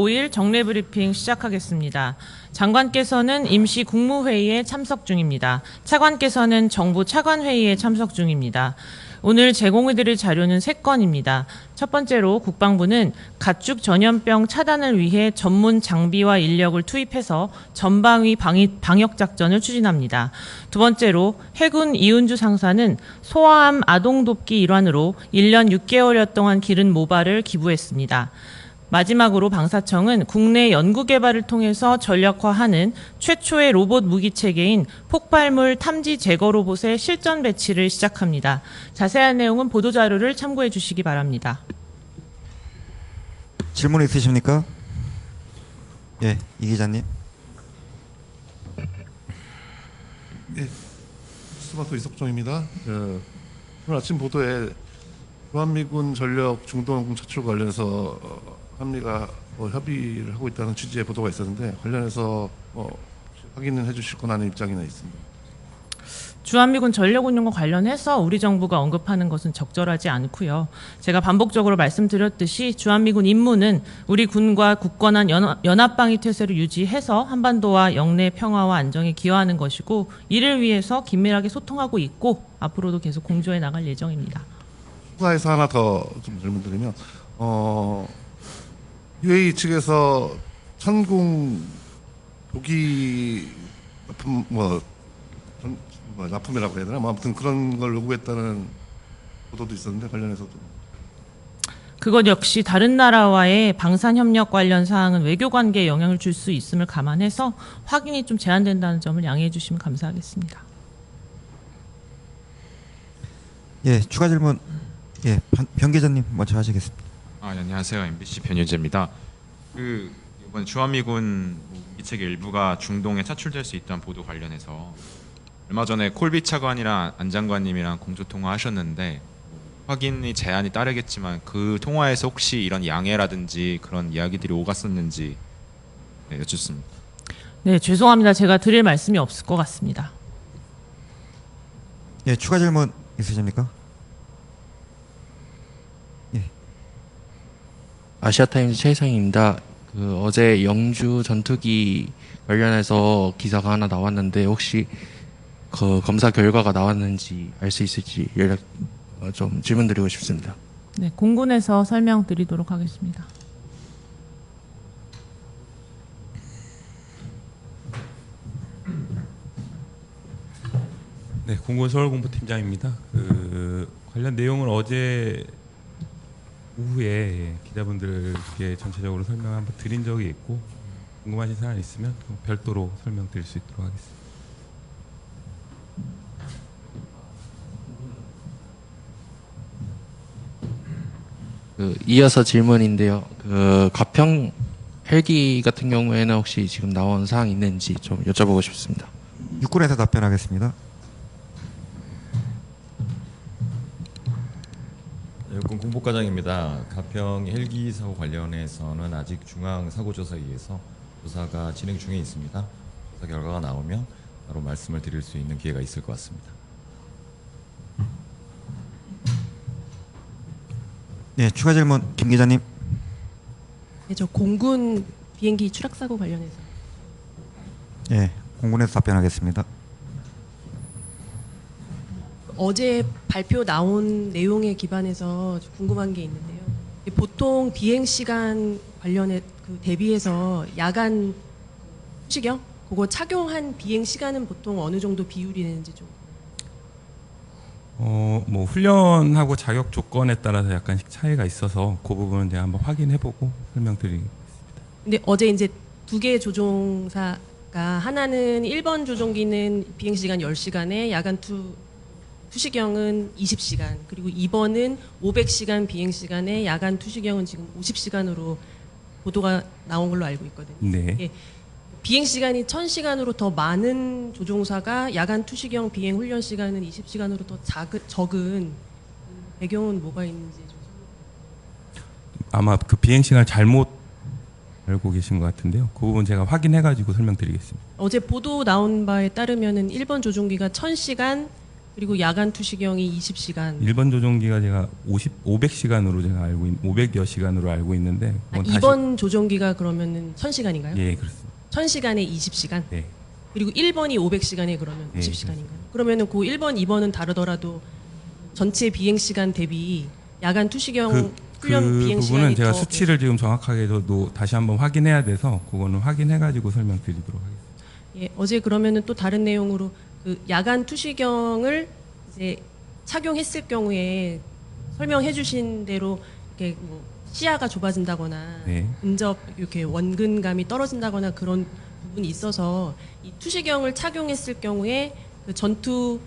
5일 정례 브리핑 시작하겠습니다. 장관께서는 임시 국무회의에 참석 중입니다. 차관께서는 정부 차관회의에 참석 중입니다. 오늘 제공해드릴 자료는 3건입니다. 첫 번째로 국방부는 가축 전염병 차단을 위해 전문 장비와 인력을 투입해서 전방위 방역 작전을 추진합니다. 두 번째로 해군 이은주 상사는 소아암 아동 돕기 일환으로 1년 6개월여 동안 기른 모발을 기부했습니다. 마지막으로 방사청은 국내 연구개발을 통해서 전력화하는 최초의 로봇 무기체계인 폭발물 탐지 제거 로봇의 실전 배치를 시작합니다. 자세한 내용은 보도자료를 참고해 주시기 바랍니다. 질문 있으십니까? 예, 이 기자님. 예, 스마트 이석종입니다. 오늘 아침 보도에 주한미군 전력 중동 차출 관련해서 한미가 협의를 하고 있다는 취지의 보도가 있었는데 관련해서 확인을 해주실 권한의 입장이나 있습니다. 주한미군 전력 운용과 관련해서 우리 정부가 언급하는 것은 적절하지 않고요. 제가 반복적으로 말씀드렸듯이 주한미군 임무는 우리 군과 굳건한 연합방위 태세를 유지해서 한반도와 영내 평화와 안정에 기여하는 것이고 이를 위해서 긴밀하게 소통하고 있고 앞으로도 계속 공조해 나갈 예정입니다. 추가해서 하나 더 좀 질문드리면 UAE 측에서 천궁 조기 납품이라고 해야 되나? 아무튼 그런 걸 요구했다는 보도도 있었는데 관련해서 좀. 그것 역시 다른 나라와의 방산협력 관련 사항은 외교관계에 영향을 줄 수 있음을 감안해서 확인이 좀 제한된다는 점을 양해해 주시면 감사하겠습니다. 예, 추가 질문. 예, 변 기자님 먼저 하시겠습니다. 안녕하세요. MBC 변유재입니다. 이번 주한미군 무기체계 일부가 중동에 차출될 수 있다는 보도 관련해서 얼마 전에 콜비 차관이랑 안 장관님이랑 공조 통화하셨는데 확인이 제한이 따르겠지만 그 통화에서 혹시 이런 양해라든지 그런 이야기들이 오갔었는지 여쭙습니다. 네, 죄송합니다. 제가 드릴 말씀이 없을 것 같습니다. 예, 추가 질문 있으십니까? 아시아타임즈 최희상입니다. 어제 영주 전투기 관련해서 기사가 하나 나왔는데 혹시 그 검사 결과가 나왔는지 알 수 있을지 좀 질문드리고 싶습니다. 네, 공군에서 설명드리도록 하겠습니다. 네, 공군 서울공보팀장입니다. 관련 내용을 어제 오후에 기자분들께 전체적으로 설명 한번 드린 적이 있고 궁금하신 사항 있으면 별도로 설명드릴 수 있도록 하겠습니다. 이어서 질문인데요. 가평 헬기 같은 경우에는 혹시 지금 나온 사항이 있는지 좀 여쭤보고 싶습니다. 육군에서 답변하겠습니다. 육군 공보과장입니다. 가평 헬기 사고 관련해서는 아직 중앙사고조사위에서 조사가 진행 중에 있습니다. 조사 결과가 나오면 바로 말씀을 드릴 수 있는 기회가 있을 것 같습니다. 예, 추가 질문 김 기자님. 네, 저 공군 비행기 추락 사고 관련해서. 예, 공군에서 답변하겠습니다. 어제 발표 나온 내용에 기반해서 궁금한 게 있는데요. 보통 비행 시간 관련해 대비해서 야간 휴식형 그거 착용한 비행 시간은 보통 어느 정도 비율이 되는지 좀. 뭐 훈련하고 자격 조건에 따라서 약간씩 차이가 있어서 그 부분은 제가 한번 확인해보고 설명드리겠습니다. 근데 어제 이제 2개의 조종사가 하나는 1번 조종기는 비행 시간 10시간에 야간 투시경은 20시간, 그리고 2번은 500시간 비행 시간에 야간 투시경은 지금 50시간으로 보도가 나온 걸로 알고 있거든요. 네. 예, 비행 시간이 1000시간으로 더 많은 조종사가 야간 투시경 비행 훈련 시간은 20시간으로 더 적은 배경은 뭐가 있는지 좀. 아마 그 비행 시간 잘못 알고 계신 것 같은데요. 그 부분 제가 확인해가지고 설명드리겠습니다. 어제 보도 나온 바에 따르면은 1번 조종기가 1000시간 그리고 야간 투시경이 20시간. 1번 조종기가 제가 500시간으로 제가 500여 시간으로 알고 있는데 아, 그건 2번 조종기가 그러면은 1000시간인가요? 예, 그렇습니다. 1000시간에 20시간? 네. 그리고 1번이 500시간에 그러면 예, 20시간인가요? 그러면은 그 1번, 2번은 다르더라도 전체 비행 시간 대비 야간 투시경 그 훈련 비행 부분은 시간이 제가 더 수치를 지금 정확하게 저도 다시 한번 확인해야 돼서 그거는 확인해가지고 설명드리도록 하겠습니다. 예, 어제 그러면은 또 다른 내용으로 그 야간 투시경을 이제 착용했을 경우에 설명해 주신 대로 이렇게 뭐 시야가 좁아진다거나 네. 근접 이렇게 원근감이 떨어진다거나 그런 부분이 있어서 이 투시경을 착용했을 경우에 그 전투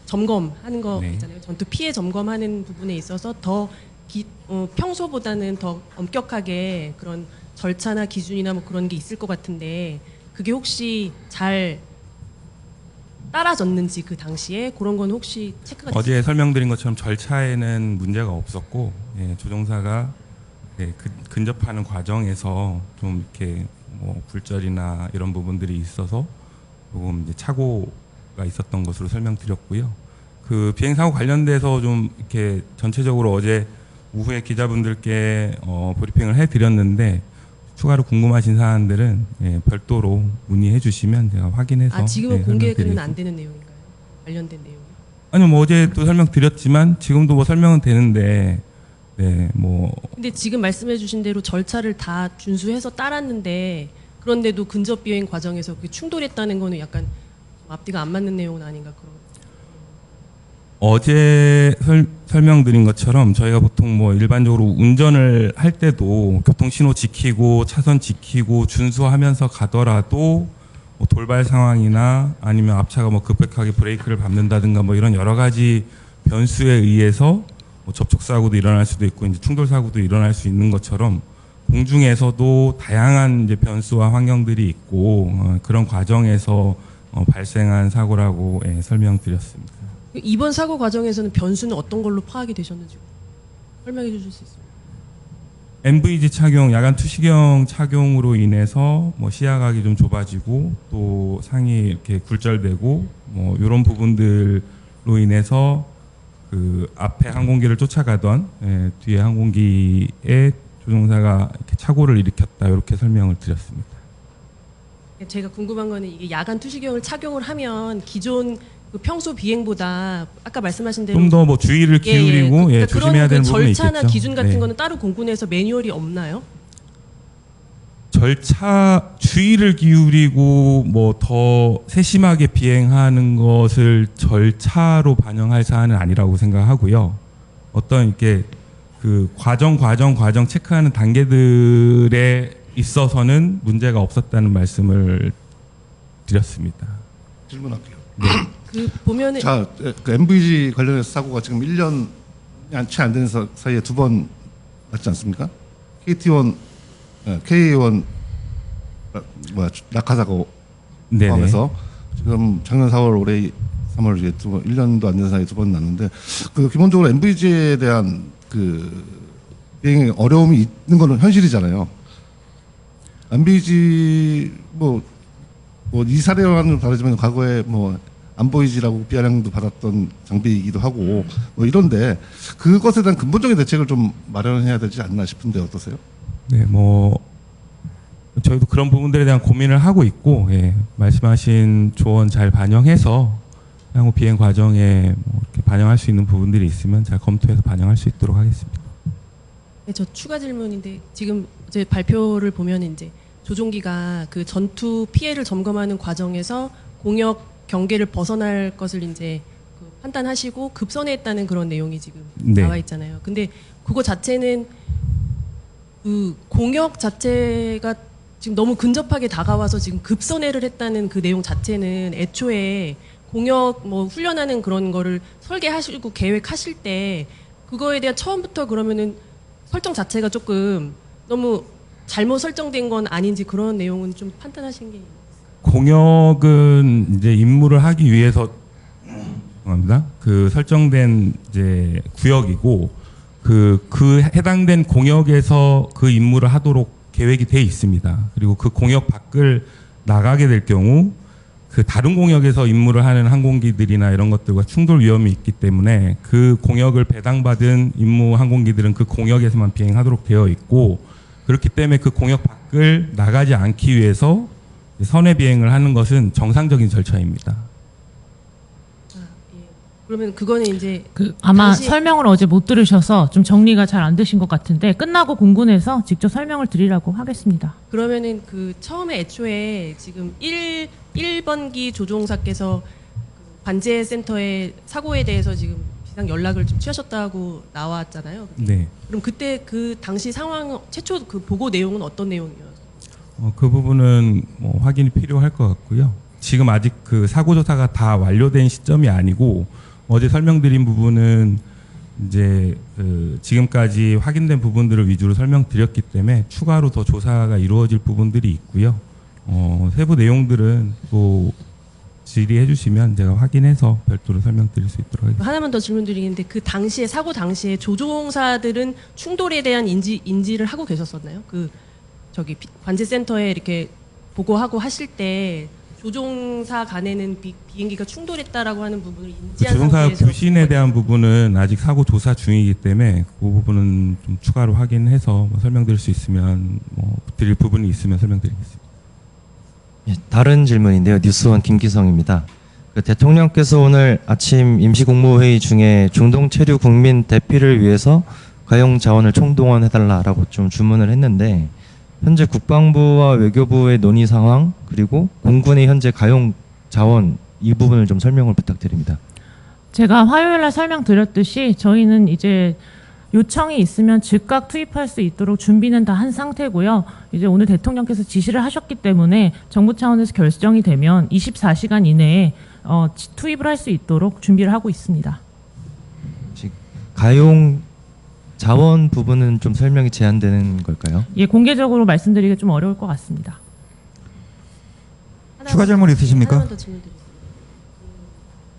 점검하는 거 네. 있잖아요. 전투 피해 점검하는 부분에 있어서 더 평소보다는 더 엄격하게 그런 절차나 기준이나 뭐 그런 게 있을 것 같은데 그게 혹시 잘 따라졌는지 그 당시에 그런 건 혹시 체크가 어제 설명드린 것처럼 절차에는 문제가 없었고 예, 조종사가 예, 근접하는 과정에서 좀 이렇게 뭐 굴절이나 이런 부분들이 있어서 조금 이제 착오가 있었던 것으로 설명드렸고요. 그 비행 사고 관련돼서 좀 이렇게 전체적으로 어제 오후에 기자분들께 브리핑을 해드렸는데 추가로 궁금하신 사안들은 예, 별도로 문의해 주시면 제가 확인해서 아 지금은 예, 공개는 설명드리겠습니다. 안 되는 내용인가요? 관련된 내용. 아니요, 뭐 어제 또 설명드렸지만 지금도 뭐 설명은 되는데, 네, 뭐 근데 지금 말씀해주신 대로 절차를 다 준수해서 따랐는데 그런데도 근접 비행 과정에서 그게 충돌했다는 거는 약간 좀 앞뒤가 안 맞는 내용은 아닌가 그런. 어제 설명드린 것처럼 저희가 보통 뭐 일반적으로 운전을 할 때도 교통 신호 지키고 차선 지키고 준수하면서 가더라도 뭐 돌발 상황이나 아니면 앞차가 뭐 급격하게 브레이크를 밟는다든가 뭐 이런 여러 가지 변수에 의해서 뭐 접촉 사고도 일어날 수도 있고 이제 충돌 사고도 일어날 수 있는 것처럼 공중에서도 다양한 이제 변수와 환경들이 있고 그런 과정에서 발생한 사고라고 예, 설명드렸습니다. 이번 사고 과정에서는 변수는 어떤 걸로 파악이 되셨는지 설명해 주실 수 있어요? NVG 착용, 야간 투시경 착용으로 인해서 뭐 시야각이 좀 좁아지고 또 상이 이렇게 굴절되고 뭐 이런 부분들로 인해서 그 앞에 항공기를 쫓아가던 예, 뒤에 항공기에 조종사가 이렇게 착오를 일으켰다 이렇게 설명을 드렸습니다. 제가 궁금한 거는 이게 야간 투시경을 착용을 하면 기존 그 평소 비행보다 아까 말씀하신 대로 좀 더 뭐 주의를 기울이고 그러니까 예, 조심해야 그런 되는 그 부분이 절차나 있겠죠. 기준 같은 네. 거는 따로 공군에서 매뉴얼이 없나요? 절차 주의를 기울이고 뭐 더 세심하게 비행하는 것을 절차로 반영할 사안은 아니라고 생각하고요. 어떤 이렇게 그 과정 체크하는 단계들에 있어서는 문제가 없었다는 말씀을 드렸습니다. 질문할게요. 그 보면은 자, 그 MVG 관련해서 사고가 지금 1년 채 안 되는 사이에 두 번 났지 않습니까? KT1, KA1 낙하 사고 네네. 포함해서 지금 작년 4월 올해 3월 이제 1년도 안 되는 사이에 두 번 났는데 그 기본적으로 MVG에 대한 그 비행에 어려움이 있는 거는 현실이잖아요. MVG 이 사례와는 다르지만 과거에 뭐 안보이지라고 비아냥도 받았던 장비이기도 하고 뭐 이런데 그것에 대한 근본적인 대책을 좀 마련해야 되지 않나 싶은데 어떠세요? 네, 뭐 저희도 그런 부분들에 대한 고민을 하고 있고 예, 말씀하신 조언 잘 반영해서 향후 비행 과정에 뭐 이렇게 반영할 수 있는 부분들이 있으면 잘 검토해서 반영할 수 있도록 하겠습니다. 네, 저 추가 질문인데 지금 이제 발표를 보면 이제 조종기가 그 전투 피해를 점검하는 과정에서 공역 경계를 벗어날 것을 이제 그 판단하시고 급선회했다는 그런 내용이 지금 네. 나와 있잖아요. 근데 그거 자체는 그 공역 자체가 지금 너무 근접하게 다가와서 지금 급선회를 했다는 그 내용 자체는 애초에 공역 뭐 훈련하는 그런 거를 설계하시고 계획하실 때 그거에 대한 처음부터 그러면은 설정 자체가 조금 너무 잘못 설정된 건 아닌지 그런 내용은 좀 판단하신 게 공역은 이제 임무를 하기 위해서 합니다. 그 설정된 이제 구역이고 그 해당된 공역에서 그 임무를 하도록 계획이 돼 있습니다. 그리고 그 공역 밖을 나가게 될 경우 그 다른 공역에서 임무를 하는 항공기들이나 이런 것들과 충돌 위험이 있기 때문에 그 공역을 배당받은 임무 항공기들은 그 공역에서만 비행하도록 되어 있고, 그렇기 때문에 그 공역 밖을 나가지 않기 위해서 선외 비행을 하는 것은 정상적인 절차입니다. 그러면 그거는 이제 아마 당시- 설명을 어제 못 들으셔서 좀 정리가 잘 안 되신 것 같은데 끝나고 공군에서 직접 설명을 드리라고 하겠습니다. 그러면은 그 처음에 애초에 지금 1번기 조종사께서 그 관제 센터의 사고에 대해서 지금 비상 연락을 좀 취하셨다고 나왔잖아요. 네. 그럼 그때 그 당시 상황 최초 그 보고 내용은 어떤 내용이었어요? 그 부분은 뭐 확인이 필요할 것 같고요. 지금 아직 그 사고 조사가 다 완료된 시점이 아니고, 어제 설명드린 부분은 이제 그 지금까지 확인된 부분들을 위주로 설명드렸기 때문에 추가로 더 조사가 이루어질 부분들이 있고요. 세부 내용들은 또 질의해 주시면 제가 확인해서 별도로 설명드릴 수 있도록 하겠습니다. 하나만 더 질문드리겠는데 그 당시에 사고 당시에 조종사들은 충돌에 대한 인지를 하고 계셨었나요? 그 저기 관제 센터에 이렇게 보고하고 하실 때 조종사 간에는 비행기가 충돌했다라고 하는 부분을 인지한 조종사 상태에서 부신에 대한 부분은 아직 사고 조사 중이기 때문에 그 부분은 좀 추가로 확인해서 뭐 설명드릴 수 있으면 뭐 드릴 부분이 있으면 설명드리겠습니다. 예, 다른 질문인데요. 뉴스원 김기성입니다. 그 대통령께서 오늘 아침 임시국무회의 중에 중동 체류 국민 대피를 위해서 가용 자원을 총동원해달라라고 좀 주문을 했는데, 현재 국방부와 외교부의 논의 상황, 그리고 공군의 현재 가용 자원, 이 부분을 좀 설명을 부탁드립니다. 제가 화요일 날 설명드렸듯이 저희는 이제 요청이 있으면 즉각 투입할 수 있도록 준비는 다 한 상태고요. 이제 오늘 대통령께서 지시를 하셨기 때문에 정부 차원에서 결정이 되면 24시간 이내에 투입을 할 수 있도록 준비를 하고 있습니다. 가용 자원 부분은 좀 설명이 제한되는 걸까요? 예, 공개적으로 말씀드리기 좀 어려울 것 같습니다. 추가 질문 있으십니까? 하나만 더 질문드리겠습니다.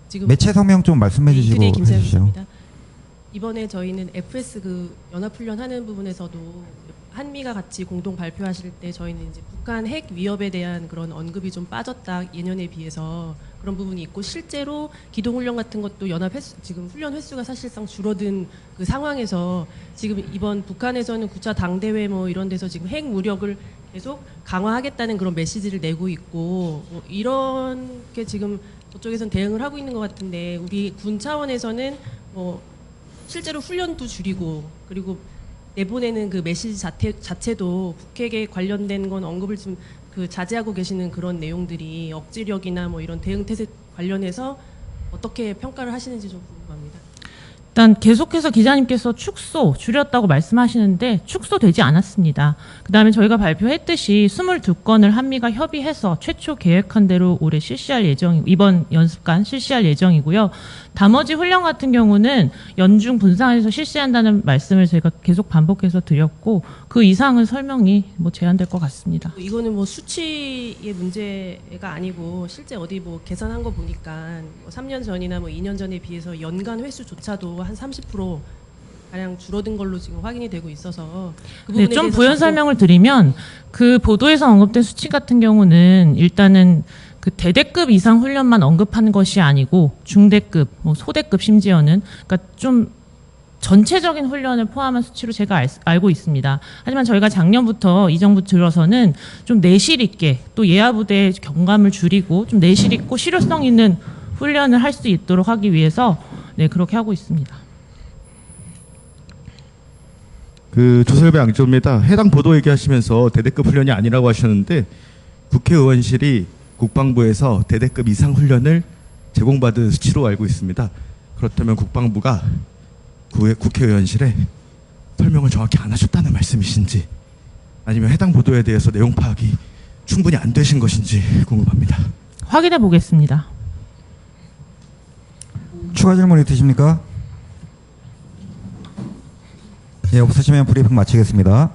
지금 매체 성명 좀 말씀해 주시고 이들의 해주시죠. 김사영입니다. 이번에 저희는 FS 그 연합훈련 하는 부분에서도 한미가 같이 공동 발표하실 때 저희는 이제 북한 핵 위협에 대한 그런 언급이 좀 빠졌다, 예년에 비해서 그런 부분이 있고, 실제로 기동훈련 같은 것도 연합 횟수, 지금 훈련 횟수가 사실상 줄어든 그 상황에서 지금 이번 북한에서는 9차 당대회 뭐 이런 데서 지금 핵 무력을 계속 강화하겠다는 그런 메시지를 내고 있고, 뭐 이런 게 지금 저쪽에서는 대응을 하고 있는 것 같은데, 우리 군 차원에서는 뭐 실제로 훈련도 줄이고, 그리고 내보내는 그 메시지 자체도 북핵에 관련된 건 언급을 좀 그 자제하고 계시는 그런 내용들이 억지력이나 뭐 이런 대응 태세 관련해서 어떻게 평가를 하시는지 좀 궁금합니다. 일단 계속해서 기자님께서 축소 줄였다고 말씀하시는데 축소되지 않았습니다. 그다음에 저희가 발표했듯이 22건을 한미가 협의해서 최초 계획한 대로 올해 실시할 이번 연습관 실시할 예정이고요. 나머지 훈련 같은 경우는 연중 분산해서 실시한다는 말씀을 제가 계속 반복해서 드렸고, 그 이상은 설명이 뭐 제한될 것 같습니다. 이거는 뭐 수치의 문제가 아니고 실제 어디 뭐 계산한 거 보니까 뭐 3년 전이나 뭐 2년 전에 비해서 연간 횟수조차도 한 30% 가량 줄어든 걸로 지금 확인이 되고 있어서 그 네, 부분에 좀 대해서 부연 자꾸 설명을 드리면 그 보도에서 언급된 수치 같은 경우는 일단은 그 대대급 이상 훈련만 언급한 것이 아니고 중대급, 뭐 소대급 심지어는, 그러니까 좀 전체적인 훈련을 포함한 수치로 제가 알고 있습니다. 하지만 저희가 작년부터 이 정부 들어서는 좀 내실 있게 또 예하부대의 경감을 줄이고 좀 내실 있고 실효성 있는 훈련을 할 수 있도록 하기 위해서 네, 그렇게 하고 있습니다. 그 조설배 앙조입니다. 해당 보도 얘기하시면서 대대급 훈련이 아니라고 하셨는데, 국회의원실이 국방부에서 대대급 이상 훈련을 제공받은 수치로 알고 있습니다. 그렇다면 국방부가 국회의원실에 설명을 정확히 안 하셨다는 말씀이신지, 아니면 해당 보도에 대해서 내용 파악이 충분히 안 되신 것인지 궁금합니다. 확인해 보겠습니다. 추가 질문 있으십니까? 예, 없으시면 브리핑 마치겠습니다.